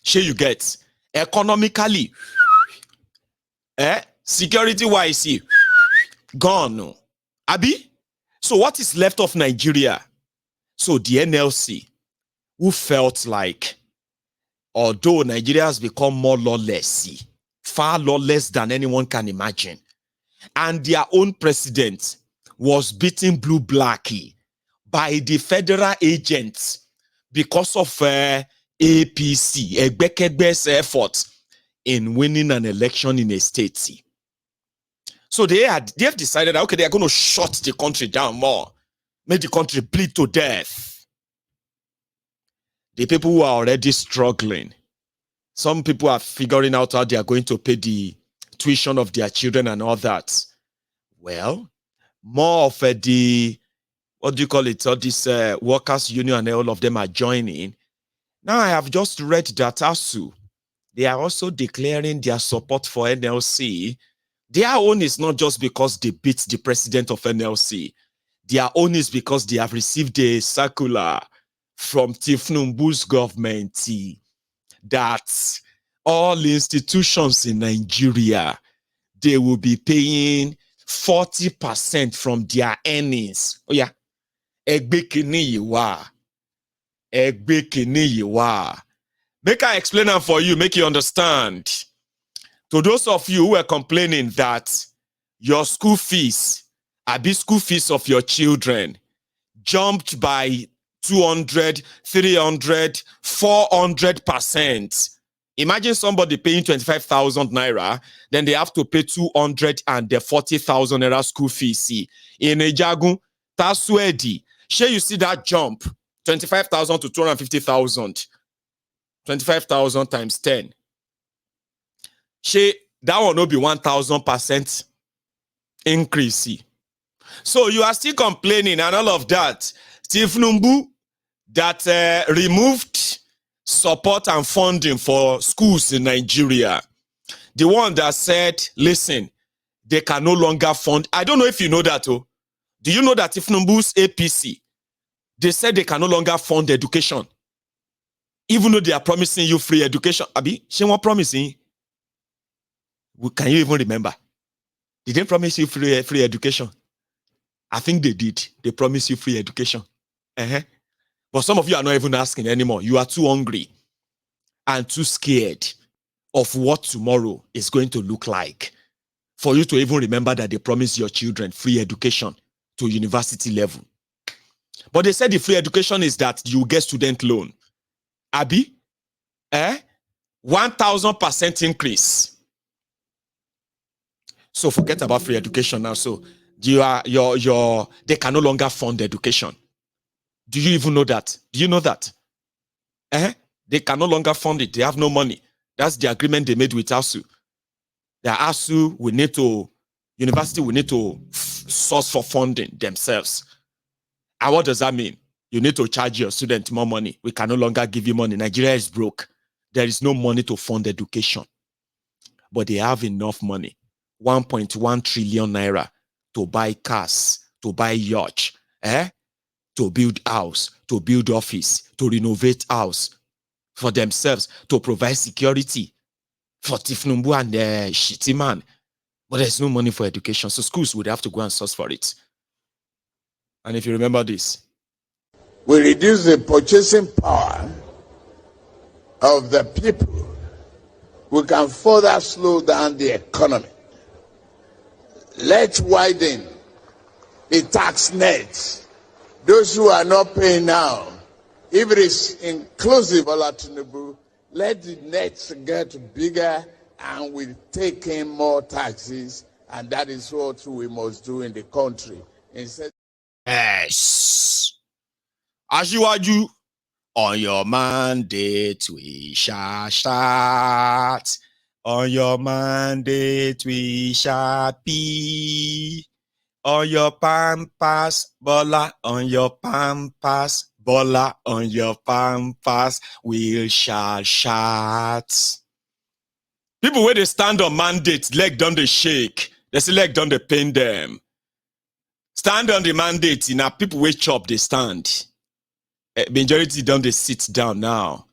Share you get economically, security-wise, gone. Abi? So what is left of Nigeria? So the NLC, who felt like, although Nigeria has become more lawless, far lawless than anyone can imagine, and their own president was beaten blue-blacky by the federal agents because of APC, Egbekegbe's effort in winning an election in a state. So they have decided that, okay, they are going to shut the country down more, make the country bleed to death. The people who are already struggling, some people are figuring out how they are going to pay the tuition of their children and all that. Well, more of the, what do you call it, all these workers' union and all of them are joining. Now I have just read that ASU, they are also declaring their support for NLC. Their own is not just because they beat the president of NLC. Their own is because they have received a circular from Tinubu's government that all institutions in Nigeria, they will be paying 40% from their earnings. Oh yeah. Make I explain them for you, make you understand. To those of you who are complaining that your school fees, school fees of your children, jumped by 200, 300, 400%. Imagine somebody paying 25,000 naira, then they have to pay 240,000 naira school fees. In Ejagun, Taswedi, share you see that jump, 25,000 to 250,000. 25,000 times 10. That will not be 1,000% increase. So you are still complaining and all of that. Tinubu that removed support and funding for schools in Nigeria. The one that said, listen, they can no longer fund. I don't know if you know that. Oh. Do you know that Tinubu's APC, they said they can no longer fund education? Even though they are promising you free education. Abi, she won't promising. Can you even remember? Did they promise you free education? I think they did. They promised you free education. But some of you are not even asking anymore. You are too hungry and too scared of what tomorrow is going to look like for you to even remember that they promised your children free education to university level. But they said the free education is that you get student loan. Abi? 1,000% increase. So forget about free education now. So they can no longer fund education. Do you even know that? Do you know that? They can no longer fund it. They have no money. That's the agreement they made with ASU. The ASU university will need to source for funding themselves. And what does that mean? You need to charge your student more money. We can no longer give you money. Nigeria is broke. There is no money to fund education. But they have enough money. 1.1 trillion naira to buy cars, to buy yacht, to build house, to build office, to renovate house for themselves, to provide security for Tinubu and shitty man. But there's no money for education. So schools would have to go and source for it. And if you remember this, we reduce the purchasing power of the people. We can further slow down the economy. Let's widen the tax net. Those who are not paying now, if it is inclusive of Tinubu, let the nets get bigger and we take in more taxes, and that is what we must do in the country. Instead, yes. Ajiwaju, on your mandate we shall start. On your mandate we shall be. On your pampas, Bola. On your pampas, Bola. On your pampas, we shall shout. People where they stand on mandate, leg down the shake. They say leg down the pain them. Stand on the mandate, now people where chop they stand. Majority down they sit down now.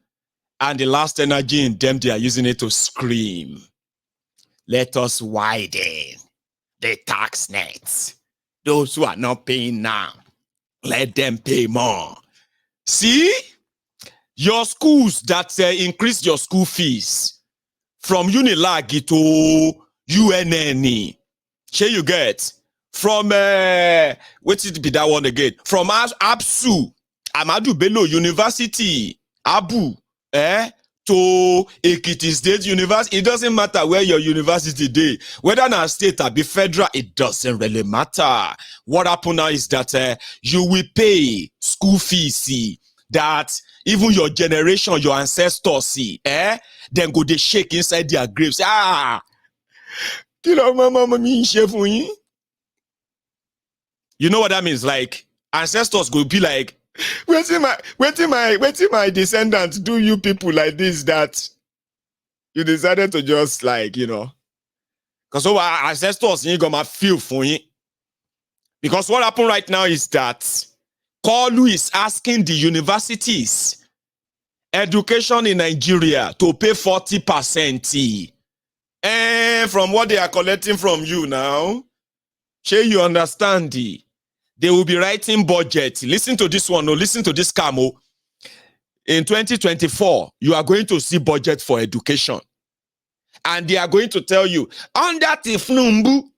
And the last energy in them, they are using it to scream. Let us widen the tax nets. Those who are not paying now, let them pay more. See, your schools that increase your school fees from Unilag to UNN, share you get from what did be that one again? From ABSU, Amadu Bello University, Abu, to Ekiti State University. It doesn't matter where your university dey, whether na state or be federal, it doesn't really matter. What happen now is that you will pay school fees that even your generation, your ancestors then go they shake inside their graves. You know what that means? Like ancestors go be like, waiting my descendants do you people like this that you decided to just like, because our ancestors ain't gonna feel for you. Because what happened right now is that Kolu is asking the universities, education in Nigeria to pay 40%. And from what they are collecting from you now, shey you understand they will be writing budget. Listen to this one, listen to this camo. In 2024, you are going to see budget for education. And they are going to tell you, under Tinubu,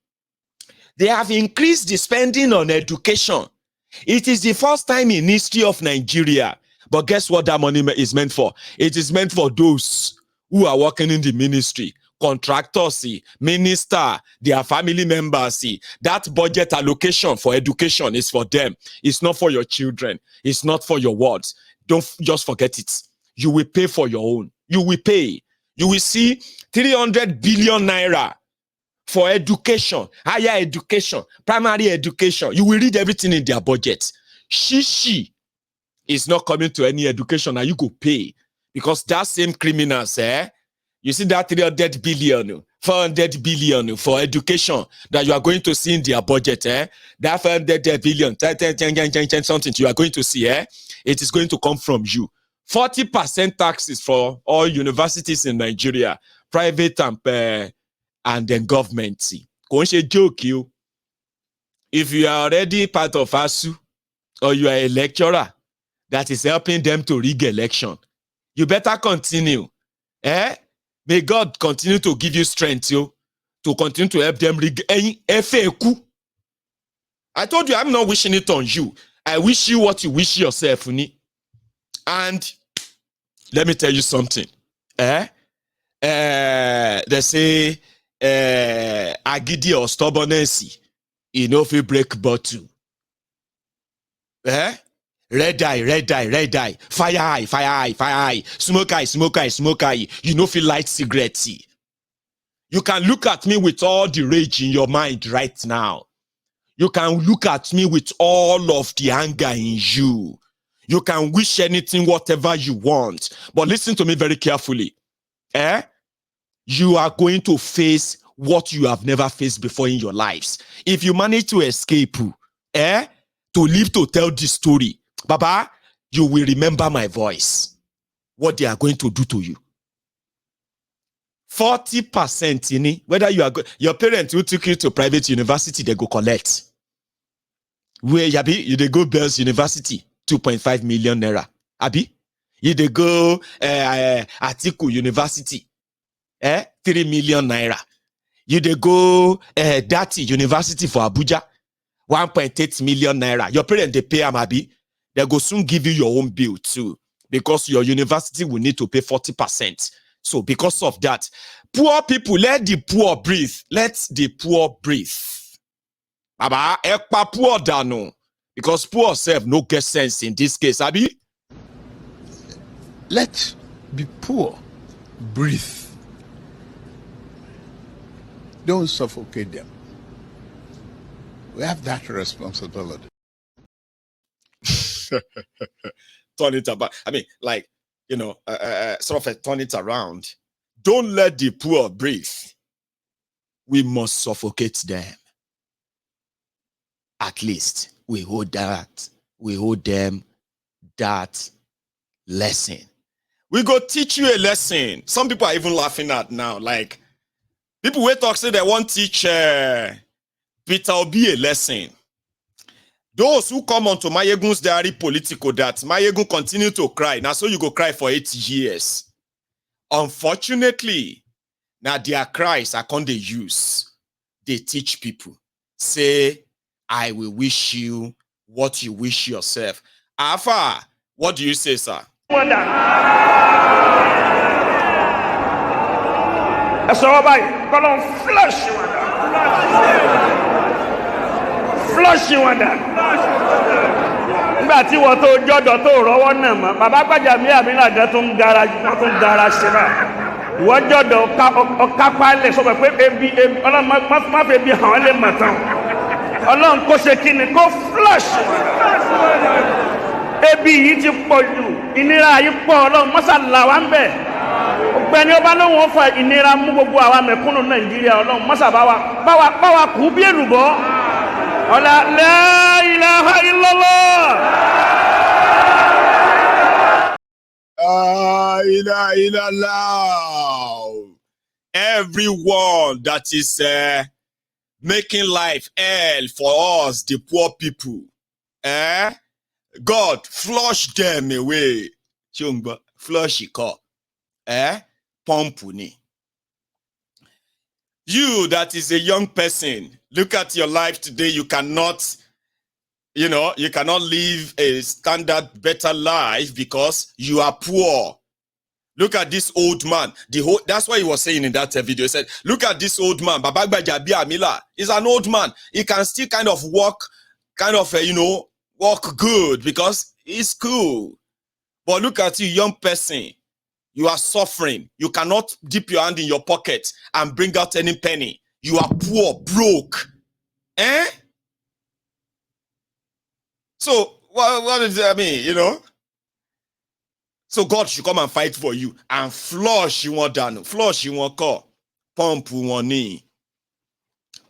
they have increased the spending on education. It is the first time in history of Nigeria. But guess what that money is meant for? It is meant for those who are working in the ministry, contractors, minister, their family members. That budget allocation for education is for them. It's not for your children. It's not for your wards. Don't just forget it. You will pay for your own. You will pay. You will see 300 billion naira for education, higher education, primary education. You will read everything in their budget. Shishi is not coming to any education and you go pay. Because that same criminals, you see that 300 billion, 400 billion for education that you are going to see in their budget, that 400 billion, 10, something you are going to see, it is going to come from you. 40% taxes for all universities in Nigeria, private and then government. Joke you. If you are already part of ASU or you are a lecturer that is helping them to rig election, you better continue. May God continue to give you strength to continue to help them rig FAQ. I told you I'm not wishing it on you. I wish you what you wish yourself. And let me tell you something. They say agidi or stubbornness, if you break bottle. Red eye, fire eye, smoke eye. You know feel light cigarette. You can look at me with all the rage in your mind right now. You can look at me with all of the anger in you. You can wish anything, whatever you want. But listen to me very carefully. You are going to face what you have never faced before in your lives. If you manage to escape, to live to tell this story, Baba, you will remember my voice. What they are going to do to you. 40%, whether you are your parents who took you to private university, they go collect. Where Yabi, you they go Bells University, 2.5 million naira. Abi, you they go Atiku University, 3 million naira. You they go Dati University for Abuja, 1.8 million naira. Your parents they pay Abi, they go soon give you your own bill too, because your university will need to pay 40%. So because of that, poor people, let the poor breathe. Let the poor breathe. Baba, ekpa poor dano. Because poor self no get sense in this case, Abi. Let the poor breathe. Don't suffocate them. We have that responsibility. Turn it about. I mean, like, sort of turn it around. Don't let the poor breathe. We must suffocate them. At least we hold them that lesson. We go teach you a lesson. Some people are even laughing at now. Like, people will talk, say they won't teach Peter Obi a lesson. Those who come onto Mayegun's diary political that Mayegun continue to cry. Now, so you go cry for 8 years. Unfortunately, now their cries are con they use. They teach people. Say, I will wish you what you wish yourself. Alpha, what do you say, sir? That's all right. Go on, flush you under. Flush you under. Nígbà tí wọ́n tó jọ́dọ̀ tó rọ́wọ́ náà mọ́, bàbá Gbàjàmí Àmínà tó ń gara ṣe náà. Wọ́n jọ́dọ̀ ọ̀kápá lè sọ pé ebi ọlọ́run má fi ebi hàn án lè mọ̀ tán. Ọlọ́run kó ṣe kí ni kó flush. Ebi yìí ti pọ̀ jù, ìnira yìí pọ̀, ọlọ́run mọ́sà là wá ń bẹ̀. Ọ̀gbẹ́ni ọba lóhùn ó fa ìnira mú gbogbo àwa mẹ̀kúnnù Nàìjíríà, ọlọ́run mọ́sà bá wa kú bí èlùbọ́. Ọlá la ilaha illallah. ilaha illallah. Everyone that is making life hell for us, the poor people, God, flush them away. Chungba, flush it up. Pompuni. You that is a young person, look at your life today. You cannot live a standard better life because you are poor. Look at this old man. That's what he was saying in that video. He said, look at this old man. Baba Gbajabi Amila is an old man. He can still kind of walk good because he's cool. But look at you, young person. You are suffering. You cannot dip your hand in your pocket and bring out any penny. You are poor, broke. So, what does that mean, So God should come and fight for you and flush you one down. Flush you one call. Pump one knee.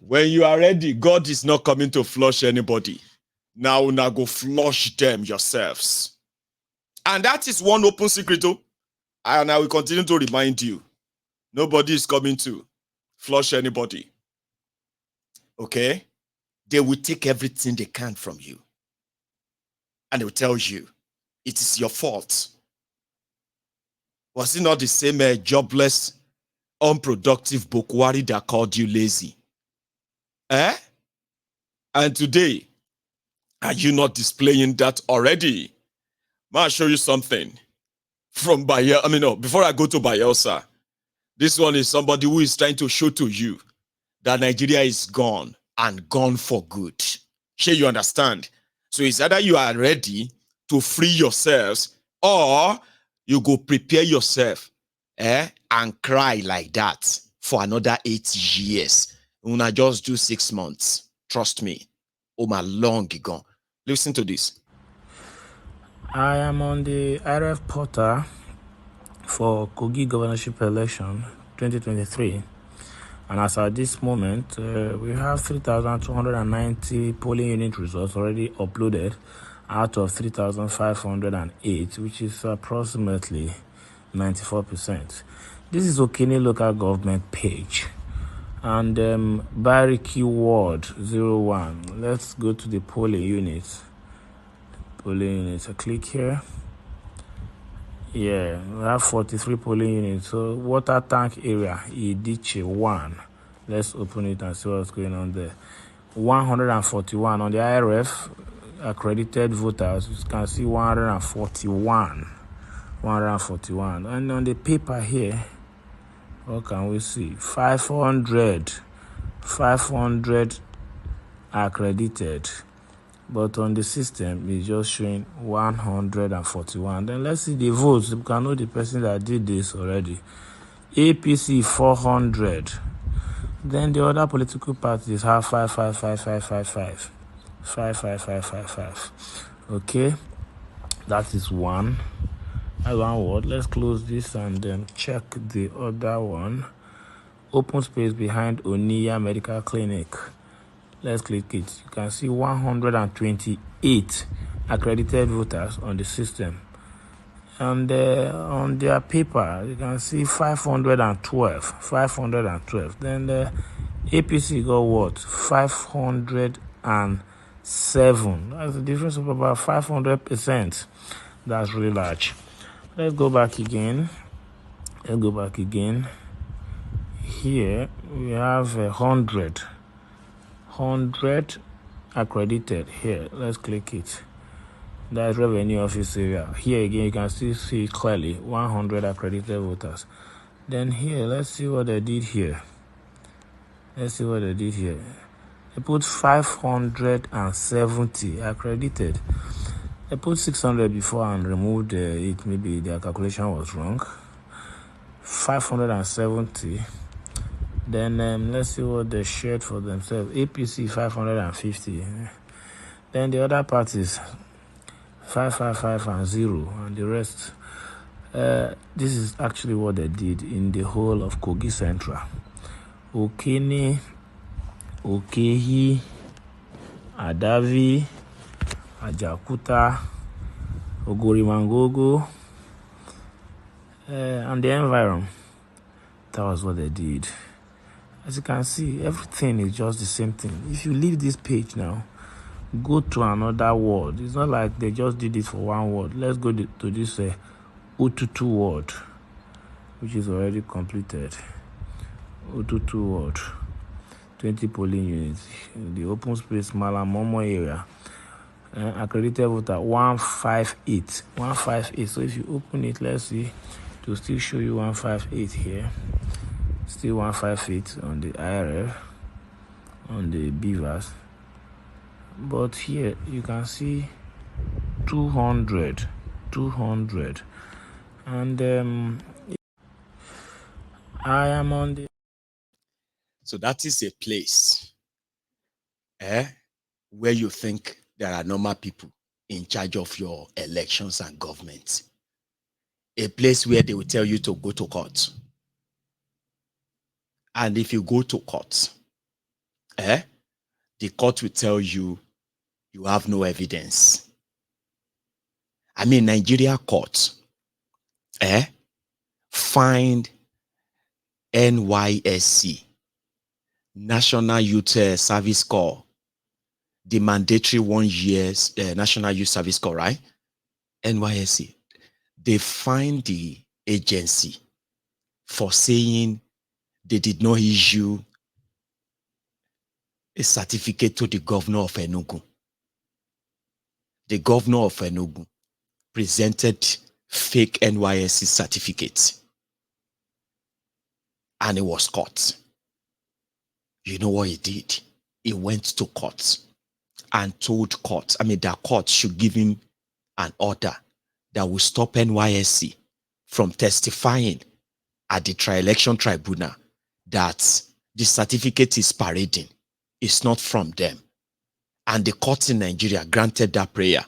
When you are ready, God is not coming to flush anybody. Now go flush them yourselves. And that is one open secret. And I will continue to remind you. Nobody is coming to flush anybody. Okay? They will take everything they can from you. And they will tell you, it is your fault. Was it not the same jobless, unproductive Buhari that called you lazy? And today, are you not displaying that already? I'll show you something from Bayelsa. Before I go to Bayelsa, this one is somebody who is trying to show to you that Nigeria is gone and gone for good. Sure, you understand? So it's either you are ready to free yourselves or you go prepare yourself and cry like that for another 8 years. Una just do 6 months. Trust me. My long gone. Listen to this. I am on the IRF portal for Kogi governorship election 2023. And as at this moment, we have 3,290 polling unit results already uploaded out of 3,508, which is approximately 94%. This is Okene local government page. And Bariki Ward 01. Let's go to the polling units. Polling units. I click here. Yeah, we have 43 polling units. So water tank area, Idiche 1. Let's open it and see what's going on there. 141 on the IRF accredited voters. You can see 141. 141. And on the paper here, what can we see? 500 accredited. But on the system, it's just showing 141. Then let's see the votes. You can know the person that did this already. APC 400. Then the other political parties have 55555. 55555. Okay, that is one. That's one word. Let's close this and then check the other one. Open space behind Oniya Medical Clinic. Let's click it. You can see 128 accredited voters on the system. And on their paper, you can see 512. 512. Then the APC got what? 507. That's a difference of about 500%. That's really large. Let's go back again. Here we have 100 accredited. Here, let's click it. That's revenue office area. Here again, you can still see clearly 100 accredited voters. Then here, let's see what they did here. They put 570 accredited. They put 600 before and removed it. Maybe their calculation was wrong. 570. Then let's see what they shared for themselves. APC 550. Then the other parties 555 and 0, and the rest. This is actually what they did in the whole of Kogi Central. Okene, Okehi, Adavi, Ajakuta, Ogorimangogo, and the environment. That was what they did. As you can see, everything is just the same thing. If you leave this page now, go to another word. It's not like they just did it for one word. Let's go to this Ututu word, which is already completed. Ututu word, 20 polling units in the open space Malamomo area. Accredited voter 158. 158. So if you open it, let's see, it will still show you 158 here. Still 158 on the IRF, on the Beavers. But here you can see 200. And I am on the. So that is a place where you think there are normal people in charge of your elections and government. A place where they will tell you to go to court. And if you go to court, the court will tell you you have no evidence. I mean, Nigeria court find NYSC, National Youth Service Corps, the mandatory 1 year's National Youth Service Corps, right? NYSC. They find the agency for saying they did not issue a certificate to the governor of Enugu. The governor of Enugu presented fake NYSC certificates and it was caught. You know what he did? He went to court and told court, that court should give him an order that will stop NYSC from testifying at the election tribunal that the certificate is parading. It's not from them. And the court in Nigeria granted that prayer.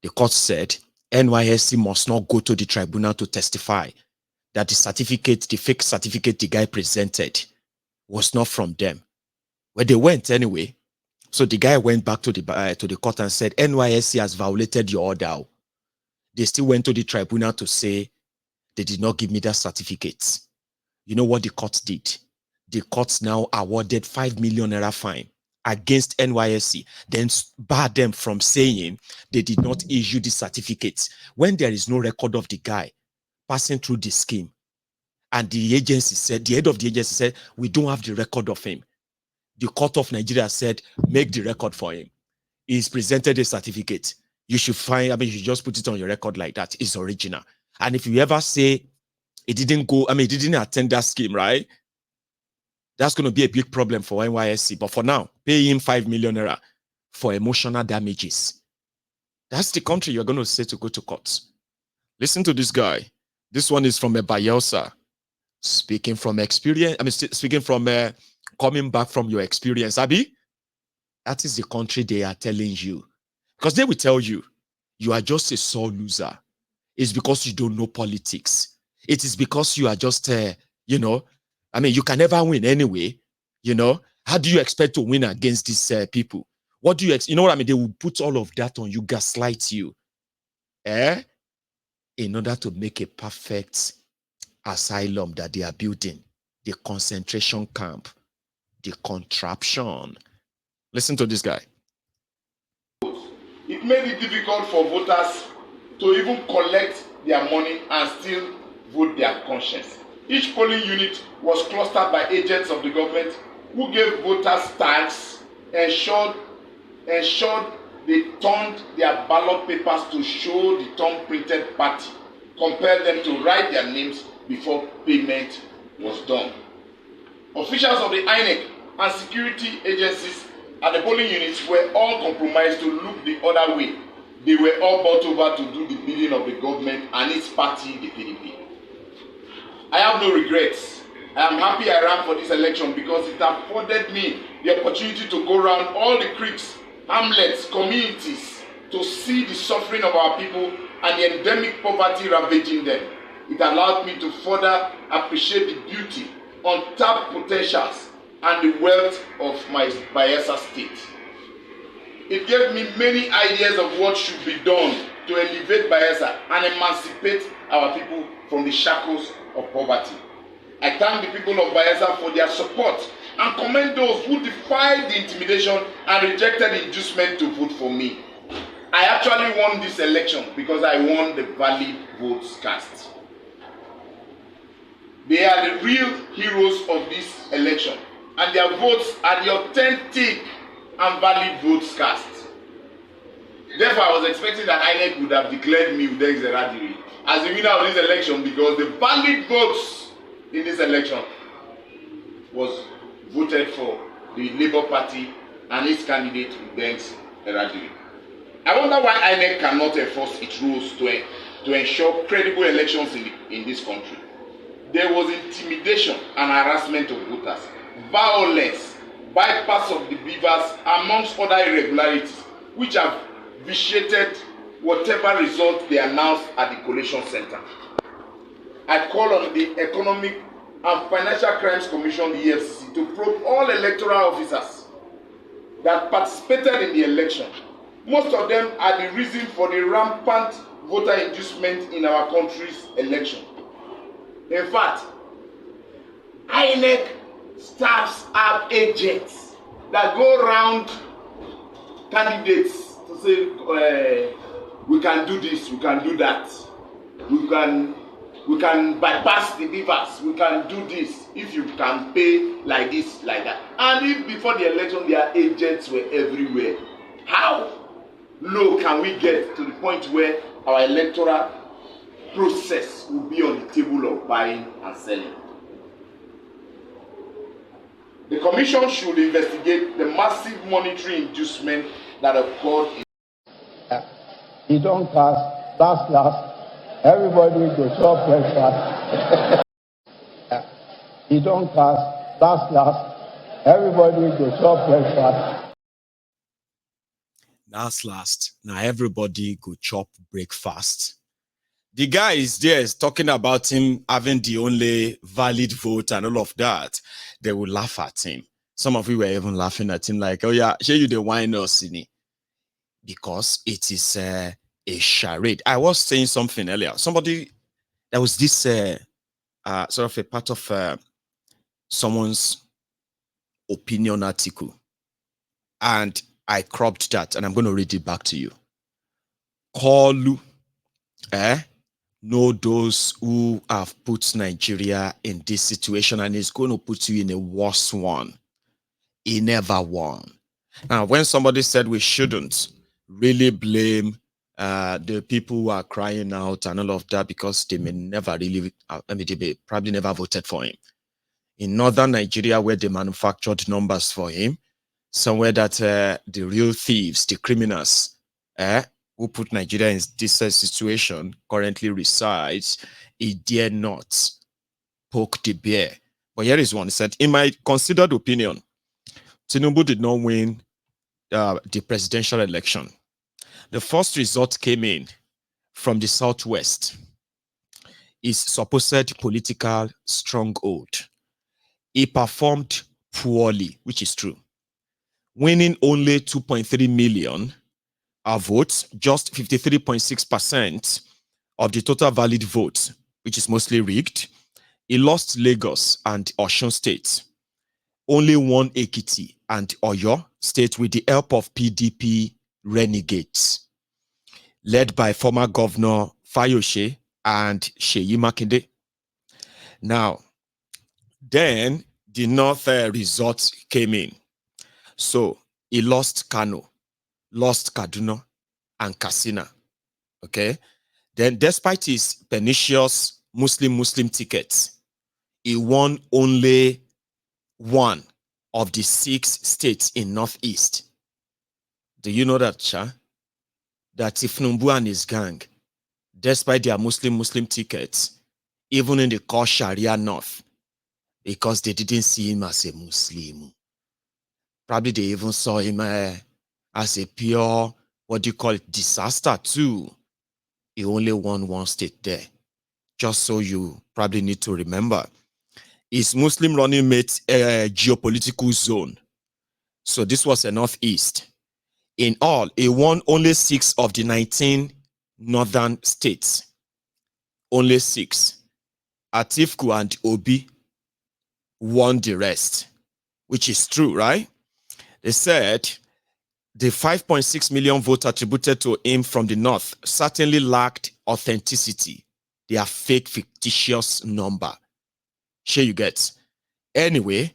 The court said NYSC must not go to the tribunal to testify that the certificate, the fake certificate the guy presented was not from them. Well, they went anyway. So the guy went back to the court and said, NYSC has violated your order. They still went to the tribunal to say they did not give me that certificate. You know what the court did? The court now awarded 5 million naira fine against NYSC, then barred them from saying they did not issue the certificates when there is no record of the guy passing through the scheme. And the agency said, the head of the agency said, we don't have the record of him. The court of Nigeria said, make the record for him. He's presented a certificate. You should find, you should just put it on your record like that. It's original. And if you ever say it didn't go, it didn't attend that scheme, right? That's going to be a big problem for NYSC. But for now, pay him 5 million naira for emotional damages. That's the country you're going to say to go to court. Listen to this guy. This one is from a Bayelsa. Speaking from experience, speaking from coming back from your experience, Abi. That is the country they are telling you. Because they will tell you, you are just a sore loser. It's because you don't know politics. It is because you are just, you can never win anyway. How do you expect to win against these people? What do you, They will put all of that on you, gaslight you. in order to make a perfect asylum that they are building, the concentration camp, the contraption. Listen to this guy. It made it difficult for voters to even collect their money and still vote their conscience. Each polling unit was clustered by agents of the government who gave voters tags, ensured they turned their ballot papers to show the thumb-printed party, compelled them to write their names before payment was done. Officials of the INEC and security agencies at the polling units were all compromised to look the other way. They were all bought over to do the bidding of the government and its party, the PDP. I have no regrets. I am happy I ran for this election because it afforded me the opportunity to go around all the creeks, hamlets, communities to see the suffering of our people and the endemic poverty ravaging them. It allowed me to further appreciate the beauty, untapped potentials, and the wealth of my Bayelsa state. It gave me many ideas of what should be done to elevate Bayelsa and emancipate our people from the shackles of poverty. I thank the people of Bayelsa for their support and commend those who defied the intimidation and rejected the inducement to vote for me. I actually won this election because I won the valid votes cast. They are the real heroes of this election, and their votes are the authentic and valid votes cast. Therefore, I was expecting that INEC would have declared me Udex Eradiri as the winner of this election because the valid votes in this election was voted for the Labour Party and its candidate Udex Eradiri. I wonder why INEC cannot enforce its rules to ensure credible elections in this country. There was intimidation and harassment of voters, violence, bypass of the beavers, amongst other irregularities, which have vitiated whatever result they announced at the collation center. I call on the Economic and Financial Crimes Commission, the EFCC, to probe all electoral officers that participated in the election. Most of them are the reason for the rampant voter inducement in our country's election. In fact, INEC staffs have agents that go around candidates to say, we can do this, we can do that, we can bypass the beavers, we can do this if you can pay like this, like that. And if before the election their agents were everywhere, how low can we get to the point where our electoral process will be on the table of buying and selling? The commission should investigate the massive monetary inducement that occurred in. He don't cast, last, everybody go chop breakfast. He don't cast, last, everybody go chop breakfast. Last, now everybody go chop breakfast. The guy is there is talking about him having the only valid vote and all of that. They will laugh at him. Some of you were even laughing at him like, oh yeah, show you the wine or Sini. Because it is a charade. I was saying something earlier. Somebody, there was this sort of a part of someone's opinion article. And I cropped that and I'm going to read it back to you. Kolu, know those who have put Nigeria in this situation and is going to put you in a worse one. He never won. Now, when somebody said we shouldn't really blame the people who are crying out and all of that because they may never really, they probably never voted for him. In northern Nigeria, where they manufactured numbers for him, somewhere that the real thieves, the criminals, who put Nigeria in this situation currently resides, he dare not poke the bear. But here is one. He said, in my considered opinion, Tinubu did not win the presidential election. The first result came in from the Southwest, his supposed political stronghold. He performed poorly, which is true, winning only 2.3 million votes, just 53.6% of the total valid votes, which is mostly rigged. He lost Lagos and Osun states. Only won Ekiti and Oyo state with the help of PDP renegades, led by former governor Fayose and Seyi Makinde. Now, then the North results came in. So he lost Kano, lost Kaduna, and Katsina. Okay. Then, despite his pernicious Muslim tickets, he won only one of the 6 states in Northeast. Do you know that, Cha? That Tinubu and his gang, despite their Muslim tickets, even in the core Sharia North, because they didn't see him as a Muslim. Probably they even saw him as a pure, what do you call it, disaster too. He only won one state there. Just so you probably need to remember. His Muslim running mate geopolitical zone. So this was a Northeast. In all, he won only 6 of the 19 northern states. Only 6. Atiku and Obi won the rest, which is true, right? They said the 5.6 million votes attributed to him from the north certainly lacked authenticity. They are fake, fictitious number. Sure you get. Anyway,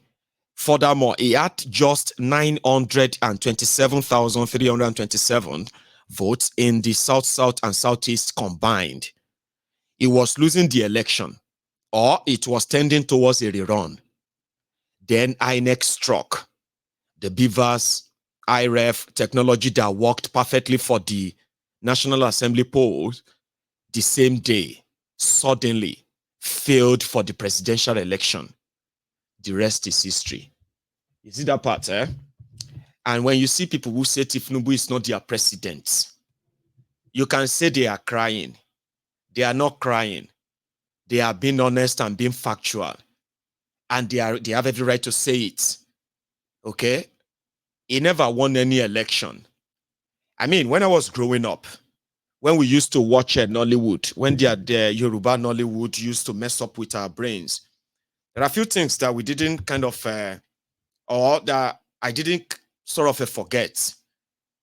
furthermore, he had just 927,327 votes in the South and Southeast combined. He was losing the election, or it was tending towards a rerun. Then INEC struck. The Beavers, IREF technology that worked perfectly for the National Assembly polls the same day suddenly failed for the presidential election. The rest is history. You see that part, eh? And when you see people who say Tinubu is not their president, you can say they are crying. They are not crying. They are being honest and being factual. And they have every right to say it. Okay? He never won any election. I mean, when I was growing up, when we used to watch Nollywood, when the Yoruba Nollywood used to mess up with our brains, there are a few things that we didn't kind of, or that I didn't sort of forget.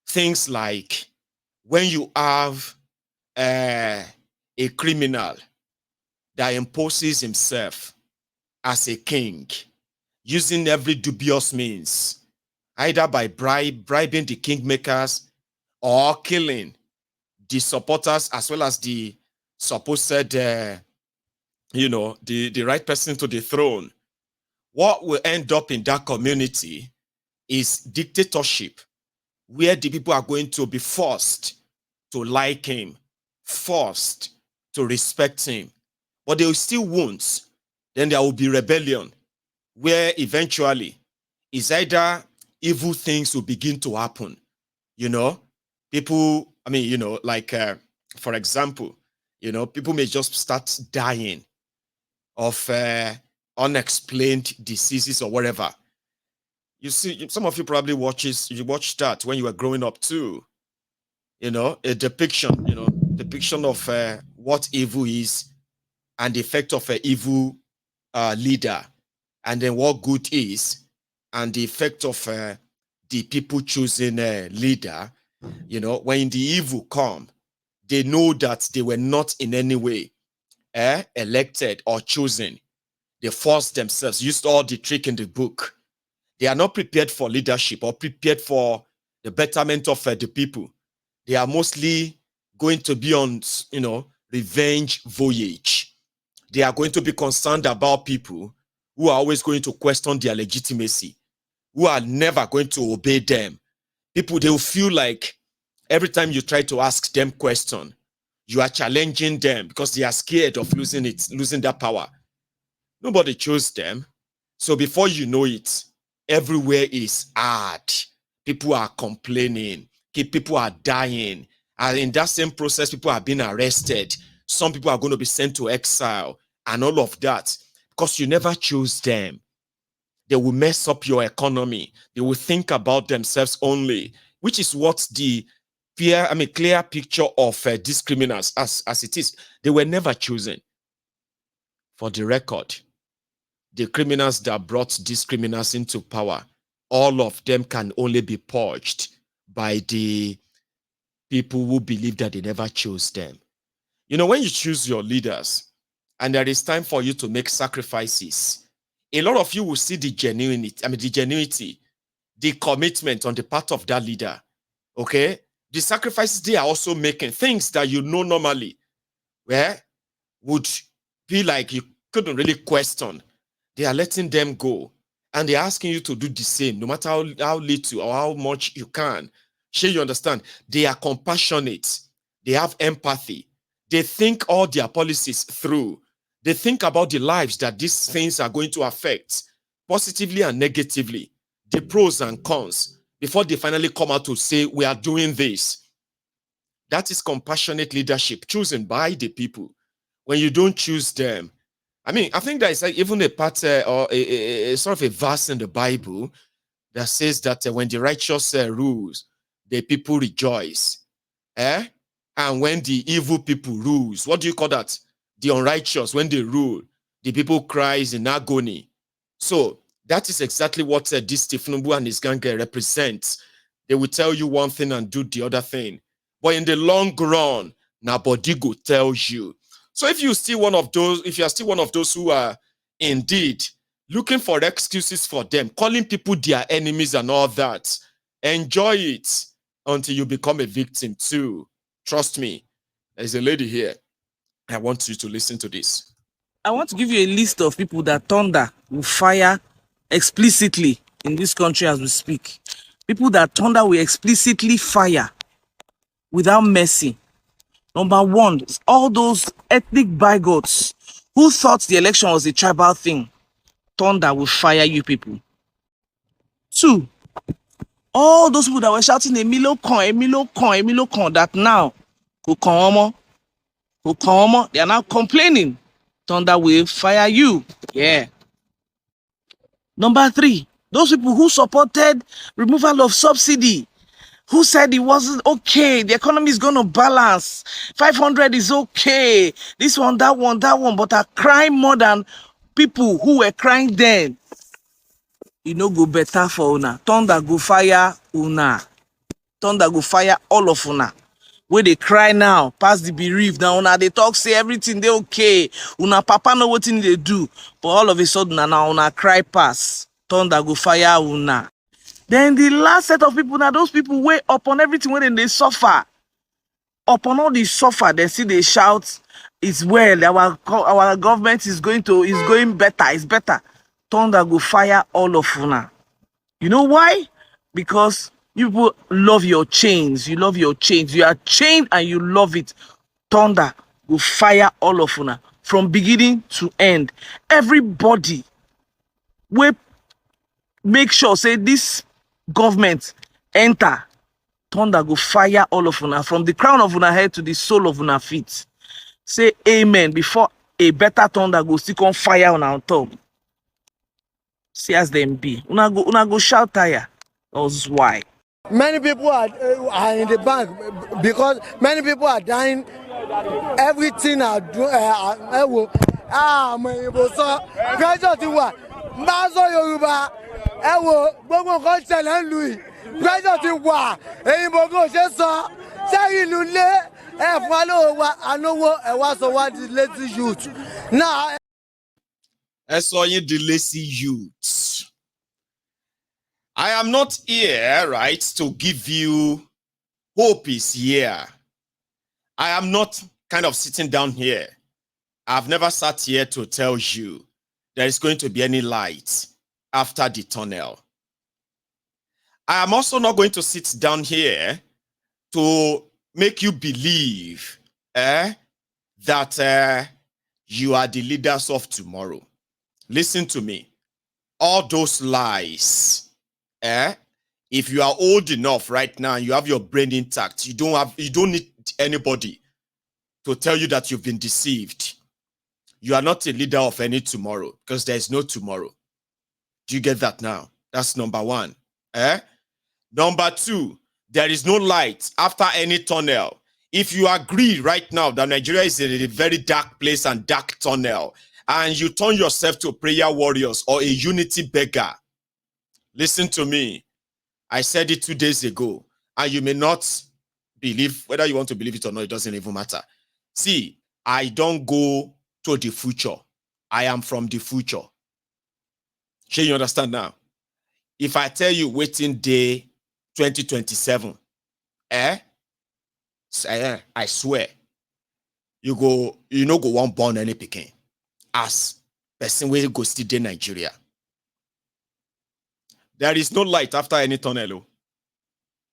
Things like when you have a criminal that imposes himself as a king, using every dubious means, either by bribing the kingmakers or killing the supporters as well as the supposed, the right person to the throne. What will end up in that community is dictatorship, where the people are going to be forced to like him, forced to respect him, but they still won't. Then there will be rebellion, where eventually it's either evil things will begin to happen. People, for example, people may just start dying of unexplained diseases or whatever. You see, some of you probably watched that when you were growing up too. A depiction of what evil is and the effect of an evil leader, and then what good is, and the effect of the people choosing a leader. When the evil come, they know that they were not in any way elected or chosen. They forced themselves, used all the trick in the book. They are not prepared for leadership or prepared for the betterment of the people. They are mostly going to be on, revenge voyage. They are going to be concerned about people who are always going to question their legitimacy, who are never going to obey them. People, they will feel like every time you try to ask them question, you are challenging them because they are scared of losing that power. Nobody chose them. So before you know it, everywhere is hard. People are complaining. People are dying. And in that same process, people are being arrested. Some people are going to be sent to exile and all of that because you never chose them. They will mess up your economy. They will think about themselves only, which is what the clear picture of these criminals as it is. They were never chosen. For the record, the criminals that brought these criminals into power, all of them can only be purged by the people who believe that they never chose them. You know, when you choose your leaders and there is time for you to make sacrifices, a lot of you will see the genuinity, the commitment on the part of that leader. Okay? The sacrifices they are also making, things that you know normally, where would be like you couldn't really question. They are letting them go. And they're asking you to do the same, no matter how little or how much you can. Sure, you understand? They are compassionate. They have empathy. They think all their policies through. They think about the lives that these things are going to affect, positively and negatively, the pros and cons, before they finally come out to say, we are doing this. That is compassionate leadership chosen by the people. When you don't choose them, I mean, I think there is even a part or a sort of a verse in the Bible that says that when the righteous rules, the people rejoice. And when the evil people rules, what do you call that? The unrighteous, when they rule, the people cries in agony. So that is exactly what this Tinubu and his gang represents. They will tell you one thing and do the other thing. But in the long run, Nabodigo tells you. So if you are still one of those who are indeed looking for excuses for them, calling people their enemies and all that, enjoy it until you become a victim too. Trust me, there's a lady here. I want you to listen to this. I want to give you a list of people that thunder will fire explicitly in this country as we speak. People that thunder will explicitly fire without mercy. Number one, all those ethnic bigots who thought the election was a tribal thing. Thunder will fire you people. Two, all those people that were shouting Emilo Con, that now, they are now complaining. Thunder will fire you. Yeah. Number three, those people who supported removal of subsidy, who said it wasn't okay, the economy is going to balance, 500 is okay, this one, that one, but are crying more than people who were crying then. You know, go better for una. Thunder go fire una. Thunder go fire all of una. Where they cry now, pass the bereaved. Now una they talk, say everything they okay. Una papa know what they do. But all of a sudden now una cry pass. Thunder go fire una. Then the last set of people, now those people way upon everything when they suffer. Upon all this suffer, they see they shout, it's well, our government is going better, it's better. Thunder go fire all of una. You know why? Because you people love your chains. You love your chains. You are chained and you love it. Thunder will fire all of una from beginning to end. Everybody will make sure say this government enter. Thunder go fire all of una from the crown of una head to the sole of una feet. Say amen before a better thunder go still come fire on top. See as them be. Una go shout tire. That's why. Many people are in the bank because many people are dying. Everything are doing. Pressure ti wà. Mbazo Yorùbá. Gbogbo nǹkan ṣẹlẹ̀ ńlùú. Pressure ti wà. Èyìnbó kò ṣe sọ. Sẹ́yìn ìlú lé. Fún wa lówó wa. Ànówó ẹ̀wá sọ wá di lazy youth. Now. The lazy youths. I am not here, right, to give you hope is here. I am not kind of sitting down here. I've never sat here to tell you there is going to be any light after the tunnel. I am also not going to sit down here to make you believe that you are the leaders of tomorrow. Listen to me. All those lies, if you are old enough right now, you have your brain intact, you don't need anybody to tell you that you've been deceived. You are not a leader of any tomorrow because there is no tomorrow. Do you get that now? That's number one. Number two, There is no light after any tunnel. If you agree right now that Nigeria is in a very dark place and dark tunnel, and you turn yourself to prayer warriors or a unity beggar, listen to me. I said it 2 days ago, and you may not believe, whether you want to believe it or not, it doesn't even matter. See, I don't go to the future. I am from the future. Shall you understand now? If I tell you waiting day 2027, I swear, you no go one born any pikin as person wey go still dey Nigeria. There is no light after any tunnel.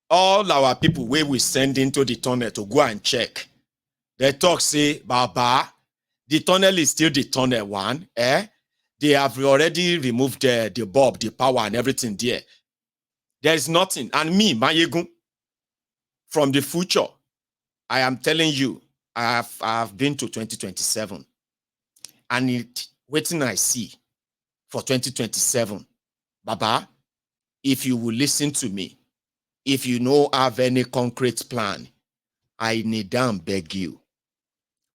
All our people wey we send into the tunnel to go and check, they talk say, Baba, the tunnel is still the tunnel one. They have already removed the bulb, the power, and everything there. There is nothing. And me, Mayegun, from the future, I am telling you, I have been to 2027. And waiting I see for 2027. Baba, if you will listen to me, if you don't have any concrete plan, I need and beg you.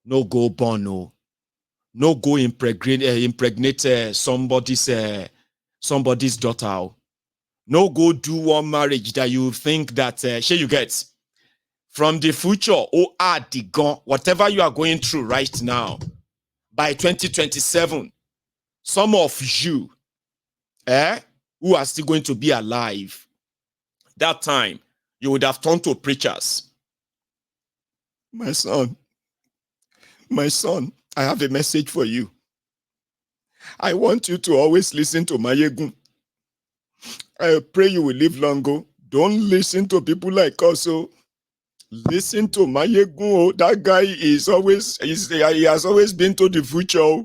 No go born, no go impregnate somebody's daughter. No go do one marriage that you think that you get. From the future, the gun, whatever you are going through right now, by 2027, some of you who are still going to be alive, that time, you would have turned to preachers. My son, I have a message for you. I want you to always listen to Mayegun. I pray you will live longer. Don't listen to people like us. Listen to Mayegun. That guy he has always been to the future.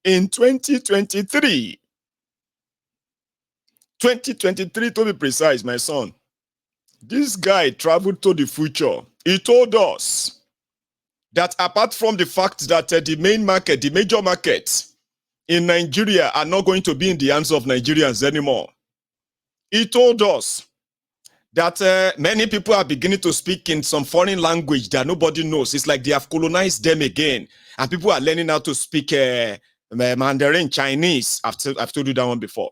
In 2023 to be precise, my son, this guy traveled to the future. He told us that apart from the fact that the major markets in Nigeria are not going to be in the hands of Nigerians anymore, he told us that many people are beginning to speak in some foreign language that nobody knows. It's like they have colonized them again. And people are learning how to speak Mandarin, Chinese. I've told you that one before.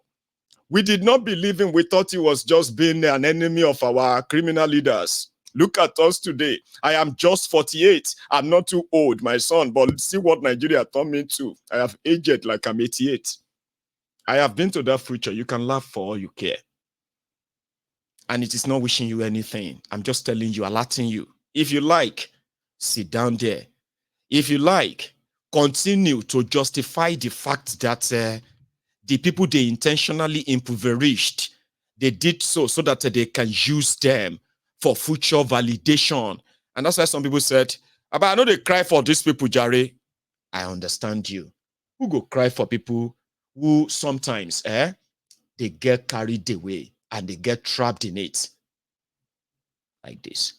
We did not believe him. We thought he was just being an enemy of our criminal leaders. Look at us today. I am just 48. I'm not too old, my son, but see what Nigeria turned me to. I have aged like I'm 88. I have been to that future. You can laugh for all you care. And it is not wishing you anything. I'm just telling you, alerting you. If you like, sit down there. If you like, continue to justify the fact that the people they intentionally impoverished, they did so that they can use them for future validation. And that's why some people said, but I know they cry for these people, Jare. I understand you. Who go cry for people who sometimes they get carried away and they get trapped in it like this.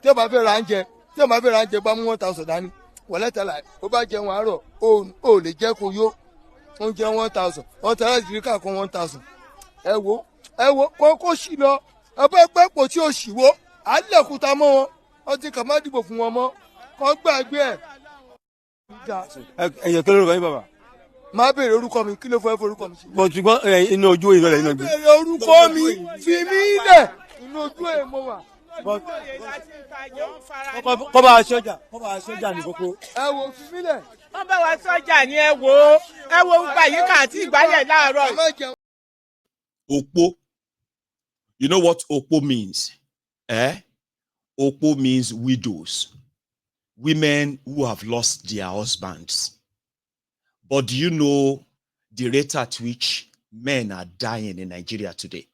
tí o bá fẹ́ ra oúnjẹ bá mú 1,000 dání wọ̀lẹ́tàlá ó bá jẹun àárọ̀ ó lè jẹ́ kó yó oúnjẹ 1,000 wọ́n tẹ̀lé ìdíríkà kan 1,000 ẹ wo kó sì lọ ẹ bá pẹ́ pò tí ó sì wo á lẹ̀kúta mọ́ wọn wọ́n ti kà má dìbò fún wọn mọ́ kọ́ gbàgbé ẹ̀. ẹ̀yẹ̀ kí ló rọ̀ báyìí bàbá. má béèrè orúkọ mi kí ló fẹ́ forúkọ mi ṣe. bọ̀ ṣùgbọ́n inú ojú ìrọ̀lẹ́ iná gbé. béèrè orúkọ mi fi mí lẹ̀ inú ojú ẹ̀ mo wà. kọ́ bá a sọ́jà ní kókó. ẹ wo fi mí lẹ̀. wọ́n bá wa sọ́jà ní ẹ wo nípa yìí kà àti ìgbálẹ̀ láàárọ̀. Opo. You know what Opo means? Opo means widows. Women who have lost their husbands. But do you know the rate at which men are dying in Nigeria today?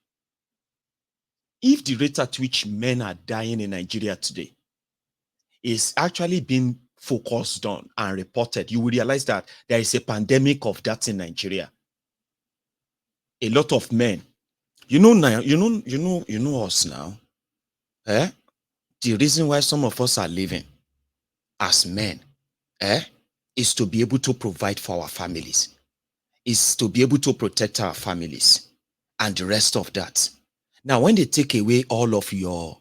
If the rate at which men are dying in Nigeria today is actually being focused on and reported, you will realize that there is a pandemic of that in Nigeria. A lot of men, you know us now. The reason why some of us are living as men, is to be able to provide for our families. is to be able to protect our families and the rest of that. Now, when they take away all of your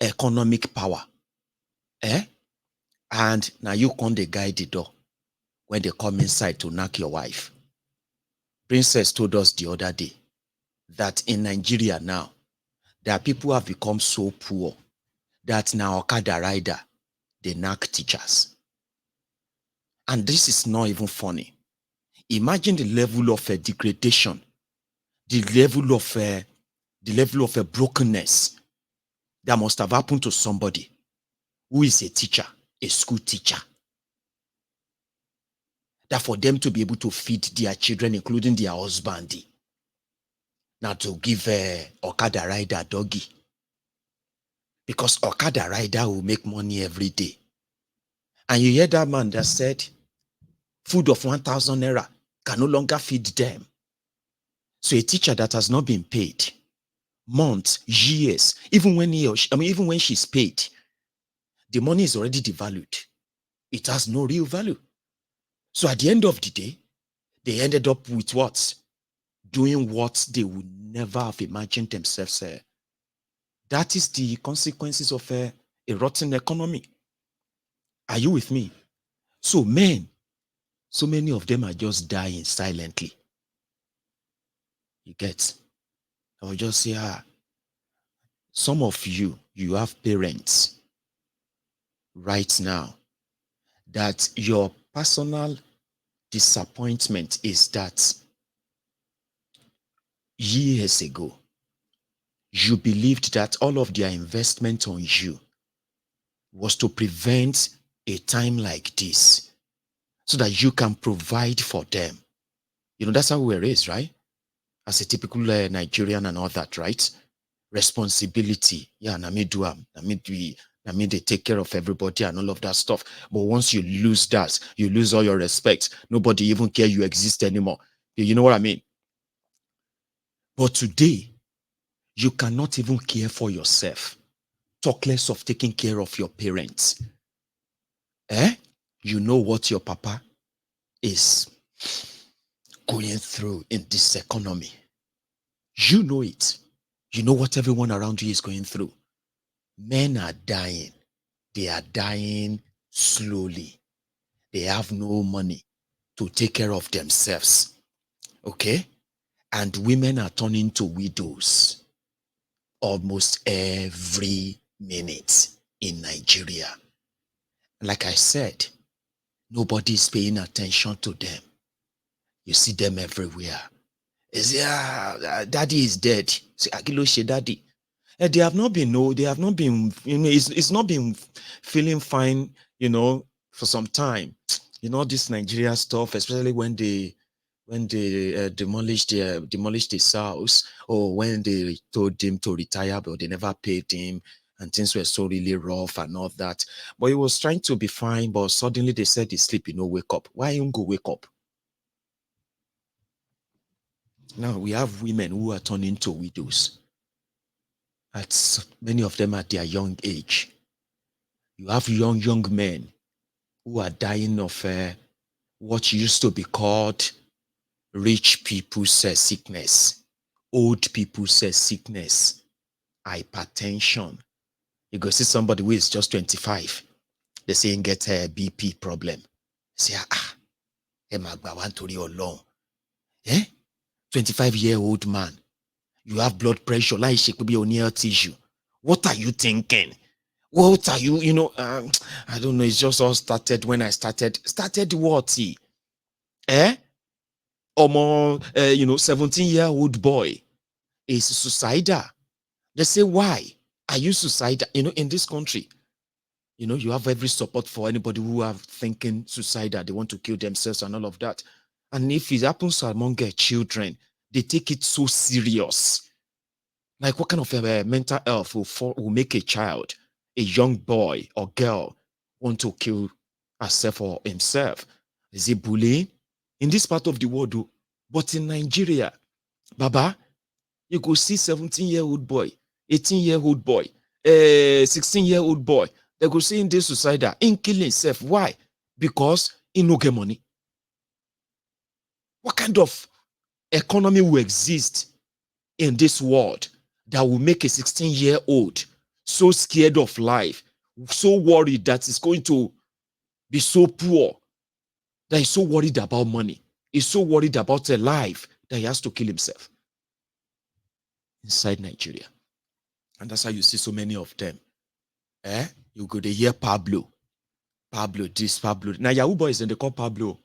economic power, and now you can't guide the door when they come inside to knock your wife. Princess told us the other day that in Nigeria now, there are people who have become so poor that now Okada rider, they knock teachers. And this is not even funny. Imagine the level of degradation, the level of brokenness that must have happened to somebody who is a teacher, a school teacher. That for them to be able to feed their children, including their husband, now to give Okada rider doggy. Because Okada rider will make money every day. And you hear that man that said, food of 1,000 naira can no longer feed them. So a teacher that has not been paid, months, years, even when even when she's paid, the money is already devalued. It has no real value. So at the end of the day, they ended up with what? Doing what they would never have imagined themselves. That is the consequences of a rotten economy. Are you with me? So men, so many of them are just dying silently. You get? I will just say, some of you have parents right now that your personal disappointment is that years ago, you believed that all of their investment on you was to prevent a time like this so that you can provide for them. You know, that's how we were raised, right? As a typical Nigerian and all that, right? Responsibility. Yeah, na me do am. Na me they take care of everybody and all of that stuff. But once you lose that, you lose all your respect. Nobody even care you exist anymore. You know what I mean? But today, you cannot even care for yourself. Talk less of taking care of your parents. You know what your papa is going through in this economy. You know it. You know what everyone around you is going through. Men are dying. They are dying slowly. They have no money to take care of themselves. Okay? And women are turning to widows almost every minute in Nigeria. Like I said, nobody is paying attention to them. You see them everywhere. Daddy is dead. Say, Agiloshe, daddy. They have not been, it's not been feeling fine, for some time. This Nigeria stuff, especially when they demolished his house, or when they told him to retire, but they never paid him, and things were so really rough and all that. But he was trying to be fine, but suddenly they said he's sleeping, wake up. Why him go wake up? Now we have women who are turning to widows. Many of them at their young age. You have young men who are dying of what used to be called rich people's sickness, old people's sickness, hypertension. You go see somebody who is just 25. They say he get a BP problem. Say, Emagba want to alone. 25-year-old man. You have blood pressure, like it could be on your tissue. What are you thinking? What are you, I don't know. It's just all started when I started. Started what? Or more, 17-year-old boy is suicidal. They say, why are you suicidal? In this country, you have every support for anybody who are thinking suicidal. They want to kill themselves and all of that. And if it happens among children, they take it so serious. Like, what kind of mental health will make a child, a young boy or girl, want to kill herself or himself? Is it bullying? In this part of the world, but in Nigeria, Baba, you go see 17-year-old boy, 18-year-old boy, 16-year-old boy. They go see in this suicidal, in killing himself. Why? Because he no get money. What kind of economy will exist in this world that will make a 16-year-old so scared of life, so worried that he's going to be so poor, that he's so worried about money, he's so worried about a life that he has to kill himself inside Nigeria? And that's how you see so many of them. You go to hear Pablo this, Pablo. Now Yahoo boys, and they call Pablo.